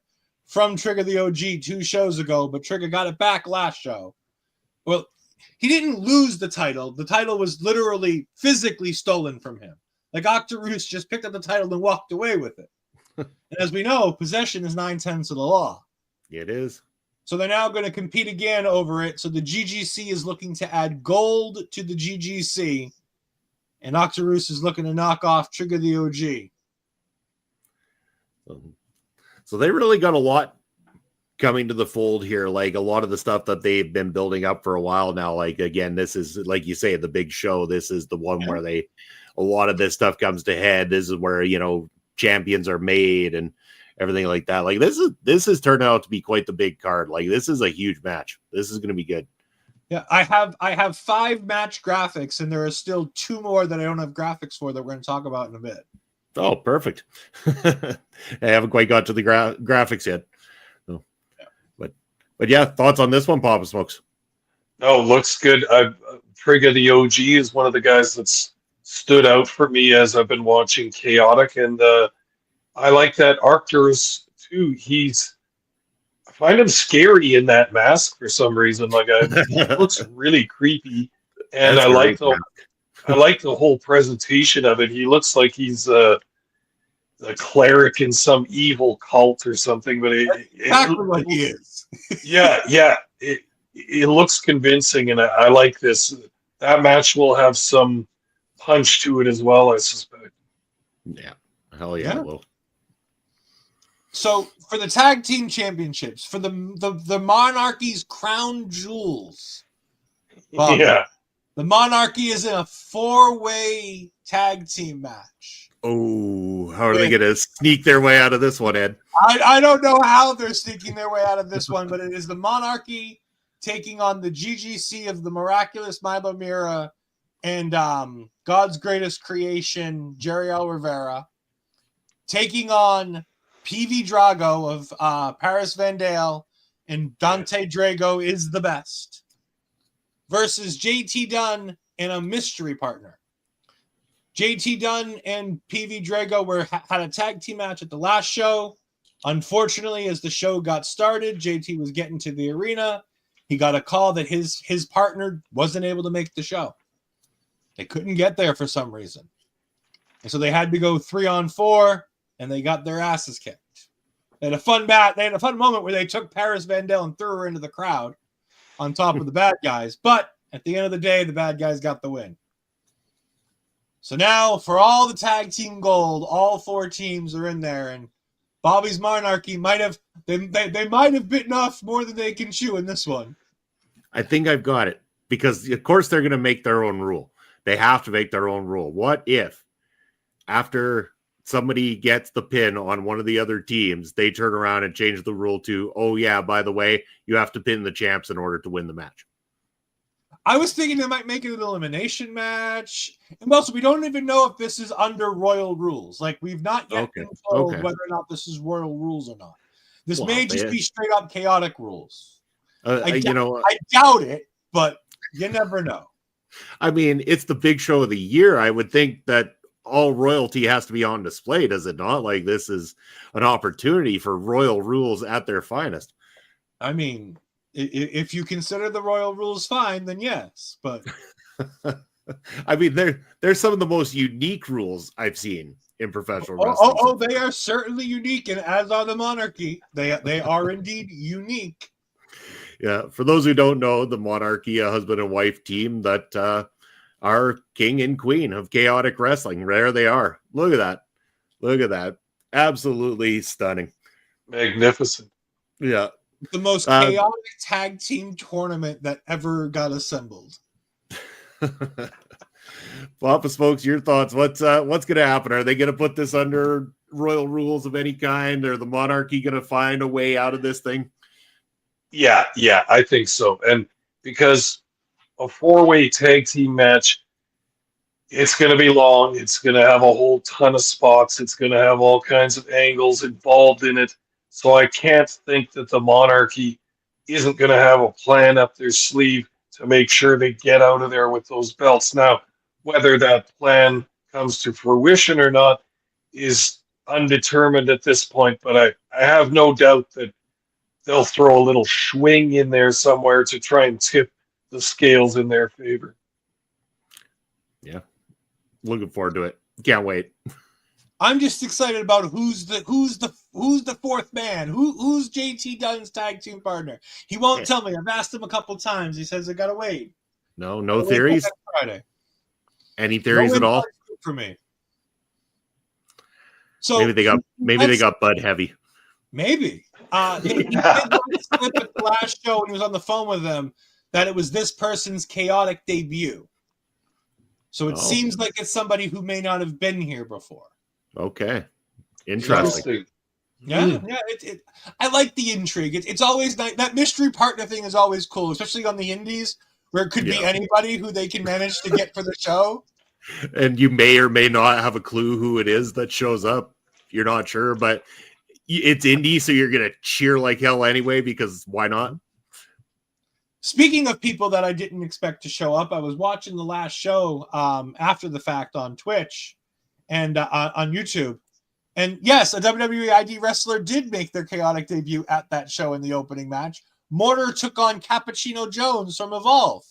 from Trigger the OG 2 shows ago, but Trigger got it back last show. Well, he didn't lose the title. The title was literally physically stolen from him. Like Octaroos just picked up the title and walked away with it. And as we know, possession is 9/10 of the law. It is. So they're now going to compete again over it. So the GGC is looking to add gold to the GGC. And Octaroos is looking to knock off Trigger the OG. So they really got a lot coming to the fold here. Like a lot of the stuff that they've been building up for a while now. Like, again, this is, like you say, the big show. This is the one where a lot of this stuff comes to head. This is where, champions are made and everything like that. Like this has turned out to be quite the big card. Like this is a huge match. This is going to be good. Yeah, I have 5 match graphics, and there are still 2 more that I don't have graphics for that we're going to talk about in a bit. Oh, perfect. I haven't quite got to the graphics yet. No. Yeah. But yeah, thoughts on this one, Papa Smokes? No, looks good. Trigger the OG is one of the guys that's stood out for me as I've been watching Chaotic, and I like that Arcturus too. I find him scary in that mask for some reason. Like he looks really creepy, and I like the whole presentation of it. He looks like he's a cleric in some evil cult or something. But exactly what he is. yeah. It looks convincing, and I like this. That match will have some punch to it as well, I suspect. Yeah, hell yeah, it will. So for the tag team championships, for the Monarchy's crown jewels, the Monarchy is in a 4-way tag team match. Oh, how are they going to sneak their way out of this one, Ed? I don't know how they're sneaking their way out of this one, but it is the Monarchy taking on the GGC of the miraculous Milo Mira and God's greatest creation, Jeriel Rivera, taking on PV Drago of Paris Vandale and Dante Drago is the best, versus JT Dunn and a mystery partner. JT Dunn and PV Drago had a tag team match at the last show. Unfortunately, as the show got started, JT was getting to the arena. He got a call that his partner wasn't able to make the show. They couldn't get there for some reason. And so they had to go 3-on-4, and they got their asses kicked. They had a fun moment where they took Paris Vandale and threw her into the crowd on top of the bad guys. But at the end of the day, the bad guys got the win. So now, for all the tag team gold, all 4 teams are in there, and Bobby's Monarchy might have bitten off more than they can chew in this one. I think I've got it, because of course they're going to make their own rule. They have to make their own rule. What if after somebody gets the pin on one of the other teams, they turn around and change the rule to, oh yeah, by the way, you have to pin the champs in order to win the match? I was thinking they might make it an elimination match. And also, we don't even know if this is under royal rules. Like, we've not yet been told whether or not this is royal rules or not. This may just be straight up chaotic rules. I doubt it, but you never know. I mean, it's the big show of the year. I would think that all royalty has to be on display, does it not? Like, this is an opportunity for royal rules at their finest. I mean, if you consider the royal rules fine, then yes. But I mean, they're some of the most unique rules I've seen in professional wrestling. They are certainly unique, and as are the Monarchy. They are indeed unique. Yeah, for those who don't know, the Monarchy, a husband and wife team that are king and queen of chaotic wrestling. There they are. Look at that. Look at that. Absolutely stunning. Magnificent. Yeah. The most chaotic tag team tournament that ever got assembled. Papa Smokes, your thoughts. What's going to happen? Are they going to put this under royal rules of any kind? Or the Monarchy going to find a way out of this thing? Yeah, I think so. And because a 4-way tag team match, it's going to be long. It's going to have a whole ton of spots. It's going to have all kinds of angles involved in it. So I can't think that the Monarchy isn't going to have a plan up their sleeve to make sure they get out of there with those belts. Now, whether that plan comes to fruition or not is undetermined at this point, but I have no doubt that they'll throw a little swing in there somewhere to try and tip the scales in their favor. Yeah. Looking forward to it. Can't wait. I'm just excited about who's the fourth man. Who's JT Dunn's tag team partner? He won't tell me. I've asked him a couple times. He says I gotta wait. No theories. Friday. Any theories at all? For me. So maybe they got Bud Heavy. Maybe. He did at the last show when he was on the phone with them that it was this person's chaotic debut. So it seems like it's somebody who may not have been here before. Okay. Interesting. Yeah. I like the intrigue. It's always nice. That mystery partner thing is always cool, especially on the indies where it could be anybody who they can manage to get for the show. And you may or may not have a clue who it is that shows up. You're not sure, but it's indie, so you're going to cheer like hell anyway, because why not? Speaking of people that I didn't expect to show up, I was watching the last show after the fact on Twitch and on YouTube. And yes, a WWE ID wrestler did make their chaotic debut at that show in the opening match. Mortar took on Cappuccino Jones from Evolve.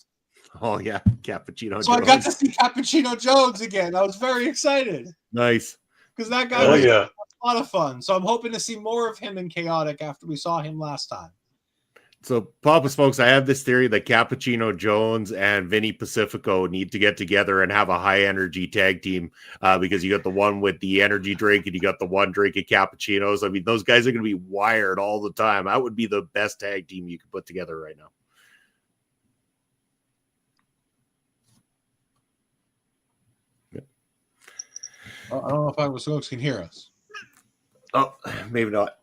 Oh, yeah, Cappuccino Jones. So I got to see Cappuccino Jones again. I was very excited. Nice. Because that guy was a lot of fun. So I'm hoping to see more of him in Chaotic after we saw him last time. So, Papa Smokes, I have this theory that Cappuccino Jones and Vinny Pacifico need to get together and have a high-energy tag team because you got the one with the energy drink and you got the one drinking cappuccinos. I mean, those guys are going to be wired all the time. That would be the best tag team you could put together right now. I don't know if Papa Smokes can hear us. Oh, maybe not.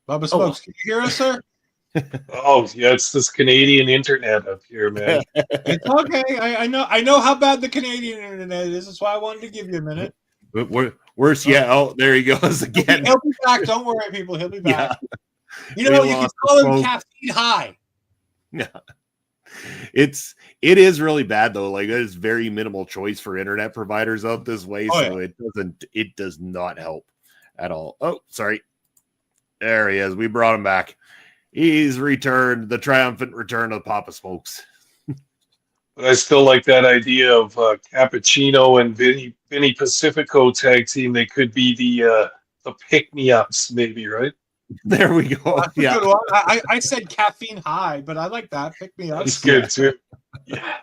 Papa Smokes, can you hear us, sir? Oh, yeah, it's this Canadian internet up here, man. It's okay. I know how bad the Canadian internet is. That's why I wanted to give you a minute. Worse, yeah. Oh, there he goes again. He'll be back. Don't worry, people. He'll be back. Yeah. You know, We you can lost call the him phone. caffeine high. Yeah. It is really bad though. Like there's very minimal choice for internet providers out this way, Oh, so it does not help at all. Oh, sorry. There he is. We brought him back. He's returned, the triumphant return of Papa Smokes. But I still like that idea of Cappuccino and Vinny Pacifico tag team. They could be the pick-me-ups, maybe, right? There we go. That's a Yeah. good one. I said caffeine high, but I like that. Pick me up. That's good too. Yeah.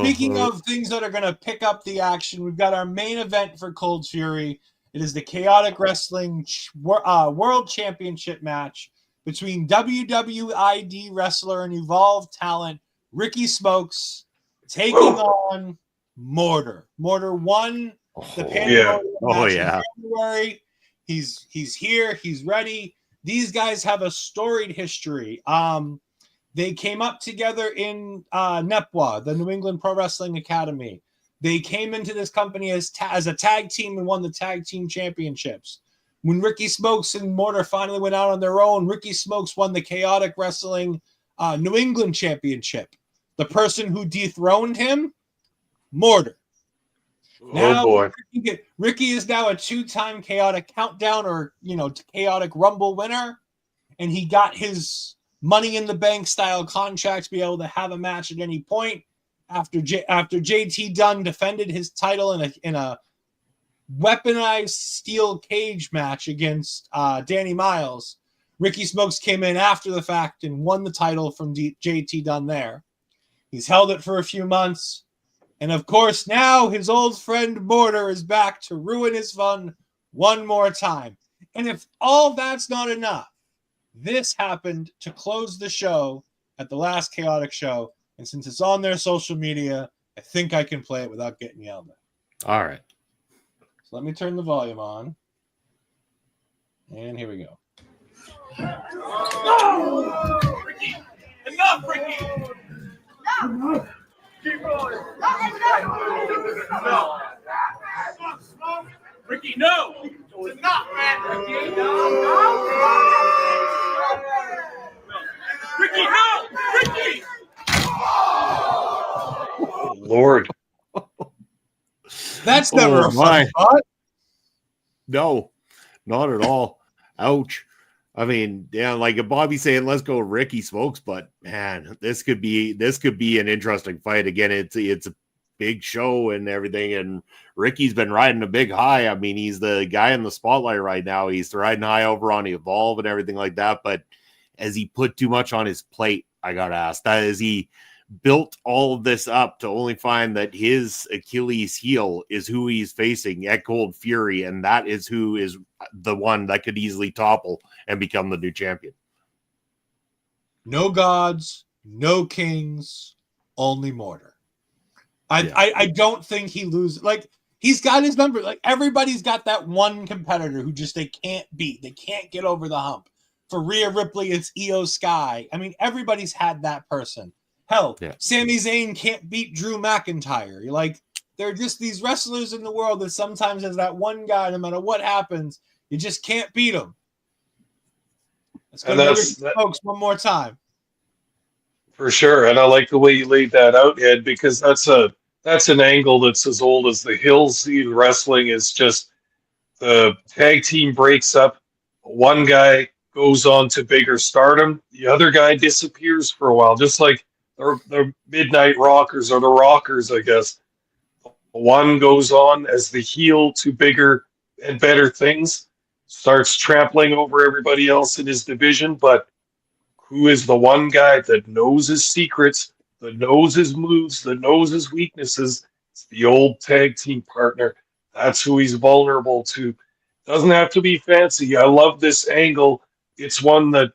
Speaking of things that are going to pick up the action, we've got our main event for Cold Fury. It is the Chaotic Wrestling World Championship match between WWID wrestler and Evolved talent Ricky Smokes taking on Mortar. Mortar won the Pandemonium match in January. He's here. He's ready. These guys have a storied history. They came up together in NEPWA, the New England Pro Wrestling Academy. They came into this company as a tag team and won the tag team championships. When Ricky Smokes and Mortar finally went out on their own, Ricky Smokes won the Chaotic Wrestling New England Championship. The person who dethroned him, Mortar. Now, boy. Ricky is now a 2-time Chaotic Countdown or, Chaotic Rumble winner. And he got his Money in the Bank style contract to be able to have a match at any point. After JT Dunn defended his title in a weaponized steel cage match against Danny Miles, Ricky Smokes came in after the fact and won the title from JT Dunn there. He's held it for a few months. And of course, now his old friend Mortar is back to ruin his fun one more time. And if all that's not enough, this happened to close the show at the last Chaotic show. And since it's on their social media, I think I can play it without getting yelled at. All right. So let me turn the volume on. And here we go. No! Ricky! Enough, Ricky! No! Keep rolling. No. Ricky, no! It's enough, man! Ricky, no! Ricky, no! Ricky! Oh, Lord. That's never a fun spot. No, not at all. Ouch. I mean, yeah, like Bobby's saying, let's go Ricky Smokes, but man, this could be an interesting fight. Again, it's a big show and everything, and Ricky's been riding a big high. I mean, he's the guy in the spotlight right now. He's riding high over on Evolve and everything like that. But as he put too much on his plate, I gotta ask, that is he built all of this up to only find that his Achilles heel is who he's facing at Cold Fury, and that is who is the one that could easily topple and become the new champion. No gods, no kings, only Mortar. I don't think he loses. Like, he's got his number. Like, everybody's got that one competitor who just they can't beat. They can't get over the hump. For Rhea Ripley, it's Io Sky. I mean, everybody's had that person. Hell, Sami Zayn can't beat Drew McIntyre. You're like, there are just these wrestlers in the world that sometimes has that one guy, no matter what happens, you just can't beat him. Let's go to folks one more time. For sure. And I like the way you laid that out, Ed, because that's an angle that's as old as the hills. In wrestling is just the tag team breaks up. One guy goes on to bigger stardom. The other guy disappears for a while, just like the Midnight Rockers or the Rockers, I guess. One goes on as the heel to bigger and better things, starts trampling over everybody else in his division, but who is the one guy that knows his secrets, that knows his moves, that knows his weaknesses? It's the old tag team partner. That's who he's vulnerable to. Doesn't have to be fancy. I love this angle. It's one that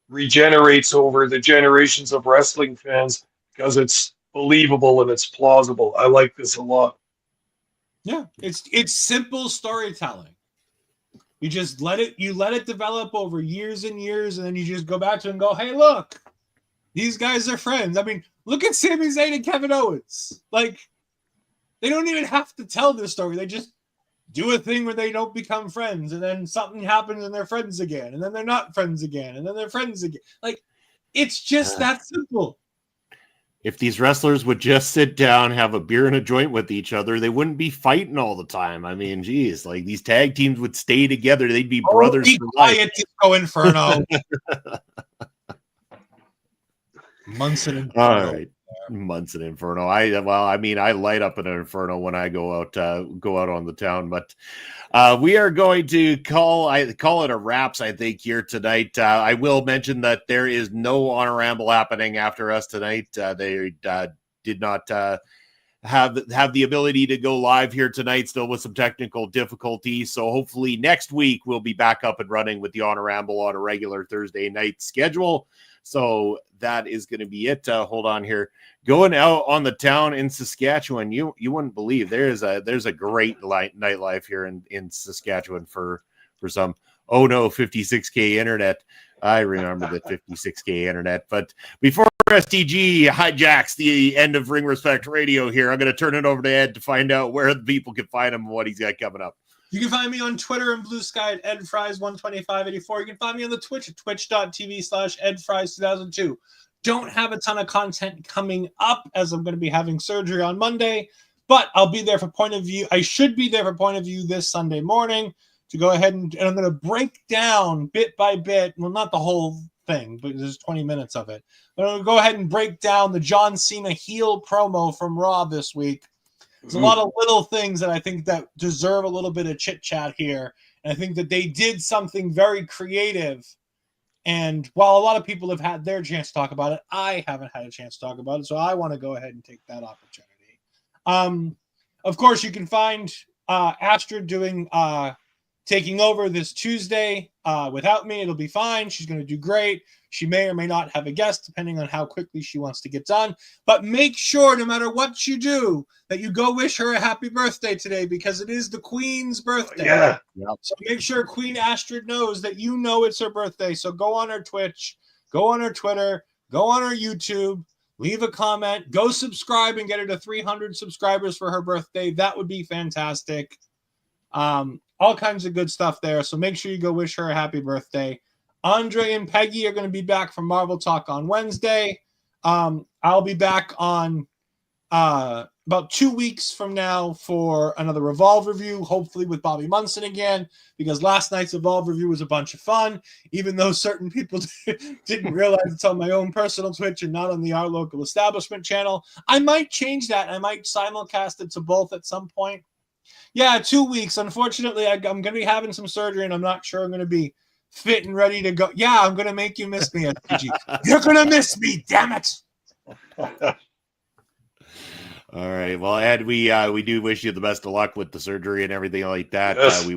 regenerates over the generations of wrestling fans because it's believable and it's plausible. I like this a lot. Yeah, it's simple storytelling. You just let it develop over years and years, and then you just go back to it and go, hey, look, these guys are friends. I mean, look at Sami Zayn and Kevin Owens. Like, they don't even have to tell this story. They just do a thing where they don't become friends, and then something happens and they're friends again, and then they're not friends again, and then they're friends again. Like, it's just that simple. If these wrestlers would just sit down, have a beer and a joint with each other, they wouldn't be fighting all the time. I mean, geez, like these tag teams would stay together. They'd be brothers Be for quiet, life. Disco Inferno. Munson Inferno. All right. Munson Inferno. I light up in an inferno when I go out on the town, but we are going to call it a wraps, I think, here tonight. I will mention that there is no Honor Ramble happening after us tonight. They did not have the ability to go live here tonight, still with some technical difficulties. So hopefully next week we'll be back up and running with the Honor Ramble on a regular Thursday night schedule. So that is going to be it. Hold on here. Going out on the town in Saskatchewan, you wouldn't believe there's a great nightlife here in Saskatchewan for some. Oh no, 56K internet. I remember the 56K internet. But before STG hijacks the end of Ring Respect Radio here, I'm going to turn it over to Ed to find out where the people can find him and what he's got coming up. You can find me on Twitter and Blue Sky at EdFries12584. You can find me on the Twitch at twitch.tv/EdFries2002. Don't have a ton of content coming up as I'm going to be having surgery on Monday, but I'll be there for Point of View. I should be there for Point of View this Sunday morning to go ahead and I'm going to break down bit by bit. Well, not the whole thing, but there's 20 minutes of it. But I'm going to go ahead and break down the John Cena heel promo from Raw this week. There's a lot of little things that I think that deserve a little bit of chit chat here. And I think that they did something very creative. And while a lot of people have had their chance to talk about it, I haven't had a chance to talk about it. So I want to go ahead and take that opportunity. Of course, you can find Astrid doing taking over this Tuesday without me. It'll be fine. She's going to do great. She may or may not have a guest, depending on how quickly she wants to get done. But make sure, no matter what you do, that you go wish her a happy birthday today, because it is the Queen's birthday. Yeah. So make sure Queen Astrid knows that you know it's her birthday. So go on her Twitch, go on her Twitter, go on her YouTube, leave a comment, go subscribe and get her to 300 subscribers for her birthday. That would be fantastic. All kinds of good stuff there. So make sure you go wish her a happy birthday. Andre and Peggy are going to be back from Marvel Talk on Wednesday. I'll be back on about 2 weeks from now for another Revolve review, hopefully with Bobby Munson again, because last night's Revolve review was a bunch of fun, even though certain people didn't realize it's on my own personal Twitch and not on the Our Local Establishment channel. I might change that. I might simulcast it to both at some point. Yeah, 2 weeks. Unfortunately, I'm going to be having some surgery, and I'm not sure I'm going to be fit and ready to go. Yeah, I'm going to make you miss me, SPG. You're going to miss me, damn it. All right. Well, Ed, we do wish you the best of luck with the surgery and everything like that. Yes. We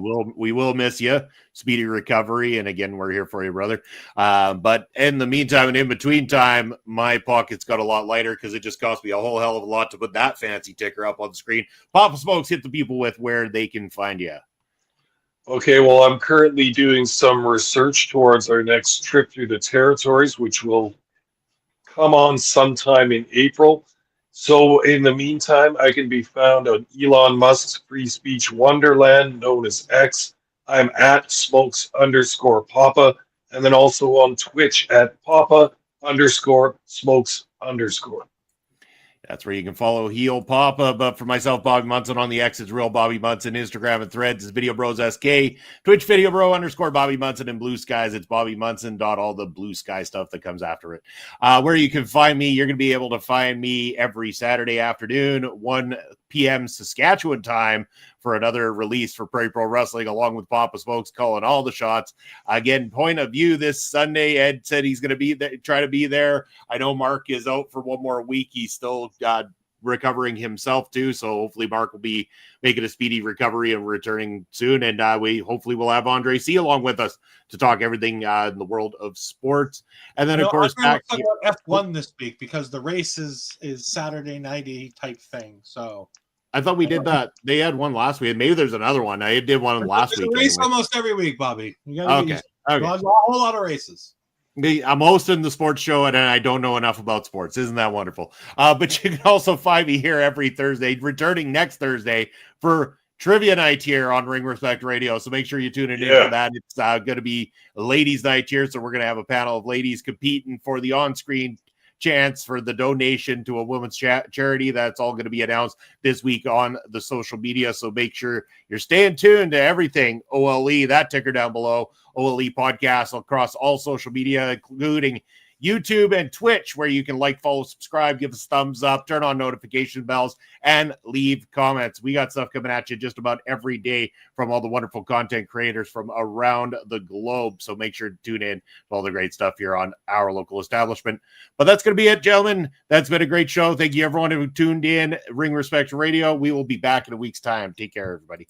will miss you. Speedy recovery. And again, we're here for you, brother. But in the meantime and in between time, my pocket's got a lot lighter because it just cost me a whole hell of a lot to put that fancy ticker up on the screen. Papa Smokes, hit the people with where they can find you. Okay, well, I'm currently doing some research towards our next trip through the territories, which will come on sometime in April. So in the meantime, I can be found on Elon Musk's free speech wonderland known as X. I'm at smokes_papa, and then also on Twitch at papa_smokes_. That's where you can follow Heel Papa. But for myself, Bobby Munson on the X is Real Bobby Munson. Instagram and Threads is Video Bros SK. Twitch Video Bro _Bobby Munson, and Blue Skies, it's Bobby Munson. All the Blue Sky stuff that comes after it. Where you can find me, you're going to be able to find me every Saturday afternoon, 1 p.m. Saskatchewan time, for another release for Prairie Pro Wrestling, along with Papa Smokes calling all the shots. Again, Point of View this Sunday. Ed said he's going to be there, try to be there. I know Mark is out for one more week. He's still recovering himself too, so hopefully Mark will be making a speedy recovery and returning soon. And we hopefully will have Andre C along with us to talk everything in the world of sports. And then, of course, back to F1 this week, because the race is Saturday nighty type thing. So I thought we did that. They had one last week. Maybe there's another one. I did one last There's week. a race Anyway. almost every week, Bobby. You gotta get Okay. used to it. Okay. There's a whole lot of races. I'm hosting the sports show and I don't know enough about sports. Isn't that wonderful? But you can also find me here every Thursday, returning next Thursday for trivia night here on Ring Respect Radio. So make sure you tune in for that. It's going to be ladies' night here. So we're going to have a panel of ladies competing for the on-screen chance for the donation to a women's charity. That's all going to be announced this week on the social media. So make sure you're staying tuned to everything OLE, that ticker down below, OLE podcast across all social media, including YouTube and Twitch, where you can like, follow, subscribe, give us thumbs up, turn on notification bells, and leave comments. We got stuff coming at you just about every day from all the wonderful content creators from around the globe. So make sure to tune in to all the great stuff here on our local establishment. But that's going to be it, gentlemen. That's been a great show. Thank you, everyone who tuned in. Ring Respect Radio. We will be back in a week's time. Take care, everybody.